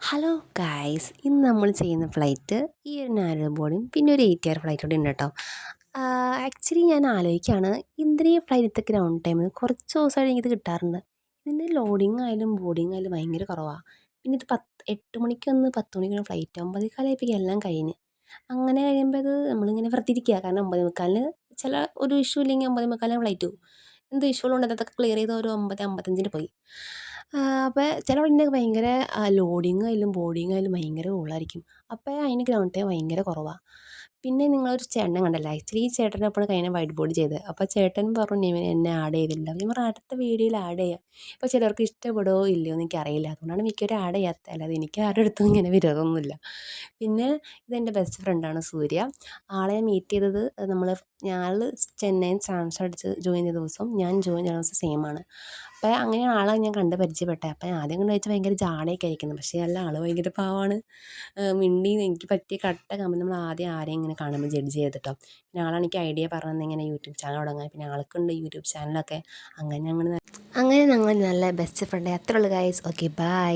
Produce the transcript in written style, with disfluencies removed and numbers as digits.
Hello guys, ഇന്ന് നമ്മൾ ചെയ്യുന്ന ഫ്ലൈറ്റ് ഈ ഒരു നാരോ ബോഡിയും പിന്നെ ഒരു 8 ഫ്ലൈറ്റ് കൂടി ഉണ്ട് കേട്ടോ. ആക്ച്വലി ഞാൻ ആലോചിക്കുകയാണ്, ഇന്ദ്രിയ ഫ്ലൈറ്റൊക്കെ ഗ്രൗണ്ട് ടൈമിൽ കുറച്ച് ദിവസമായിട്ട് എനിക്കിത് കിട്ടാറുണ്ട്. ഇതിൻ്റെ ലോഡിങ് ആയാലും ബോർഡിങ് ആയാലും ഭയങ്കര കുറവാണ്. പിന്നെ ഇത് 8 മണിക്കൊന്ന് 10 മണിക്കൊന്ന് ഫ്ലൈറ്റ് 9:15 എല്ലാം കഴിഞ്ഞ്. അങ്ങനെ കഴിയുമ്പോൾ ഇത് നമ്മളിങ്ങനെ വെറുതെ കാരണം 9:45 ചില ഒരു ഇഷ്യൂ ഇല്ലെങ്കിൽ 9:45 ഫ്ലൈറ്റ് പോകും. എന്ത് ഇഷ്യൂ ഉള്ളത് അതൊക്കെ ക്ലിയർ ചെയ്ത് ഒരു 9:55 പോയി. അപ്പോൾ ചില വണ്ടിയൊക്കെ ഭയങ്കര ലോഡിങ് ആയാലും ബോർഡിങ് ആയാലും ഭയങ്കര കൂടുതലായിരിക്കും. അപ്പോൾ അതിന് ഗ്രൗണ്ട് ടൈം ഭയങ്കര കുറവാണ്. പിന്നെ നിങ്ങളൊരു ചേട്ടനെ കണ്ടല്ലോ, ആക്ച്വലി ഈ ചേട്ടൻ്റെ ഒപ്പമാണ് കഴിഞ്ഞ വൈറ്റ് ബോർഡ് ചെയ്തത്. അപ്പോൾ ചേട്ടൻ പറഞ്ഞു എന്നെ ആഡ് ചെയ്തില്ല. ഞാൻ പറഞ്ഞു അടുത്ത വീഡിയോയിൽ ആഡ് ചെയ്യാം. ഇപ്പോൾ ചിലർക്ക് ഇഷ്ടപ്പെടുമോ ഇല്ലയോ എന്ന് എനിക്കറിയില്ല, അതുകൊണ്ടാണ് മിക്കവരും ആഡ് ചെയ്യാത്തത്. അല്ലാതെ എനിക്ക് ആരുടെ അടുത്തും ഇങ്ങനെ വിരോധമൊന്നുമില്ല. പിന്നെ ഇതെൻ്റെ ബെസ്റ്റ് ഫ്രണ്ടാണ് സൂര്യ. ആളെ മീറ്റ് ചെയ്തത് ഞങ്ങൾ ചെന്നൈയിൽ ട്രാൻസ്ഫർ അടിച്ച് ജോയിൻ ചെയ്ത ദിവസം ഞാൻ ജോയിൻ ചെയ്ത ദിവസം സെയിം ആണ്. അപ്പോൾ അങ്ങനെ ആളെ ഞാൻ കണ്ട് പരിചയപ്പെട്ടെ. അപ്പോൾ ഞാൻ ആദ്യം കണ്ട് വെച്ചാൽ ഭയങ്കര ജാടയൊക്കെ ആയിരിക്കുന്നു, പക്ഷേ അല്ല, ആൾ ഭയങ്കര പാവമാണ്. മിണ്ടി എനിക്ക് പറ്റിയ കട്ട കമ്പനി. നമ്മൾ ആദ്യം ആരെയും ഇങ്ങനെ കാണുമ്പോൾ ജഡ്ജ് ചെയ്തിട്ടോ. പിന്നെ ആളാണ് എനിക്ക് ഐഡിയ പറഞ്ഞത് ഇങ്ങനെ യൂട്യൂബ് ചാനൽ തുടങ്ങാൻ. പിന്നെ ആൾക്കുണ്ട് യൂട്യൂബ് ചാനലൊക്കെ. അങ്ങനെ ഞങ്ങൾ നല്ല ബെസ്റ്റ് ഫ്രണ്ട്. അത്രേ ഉള്ളൂ ഗൈസ്. Okay, by.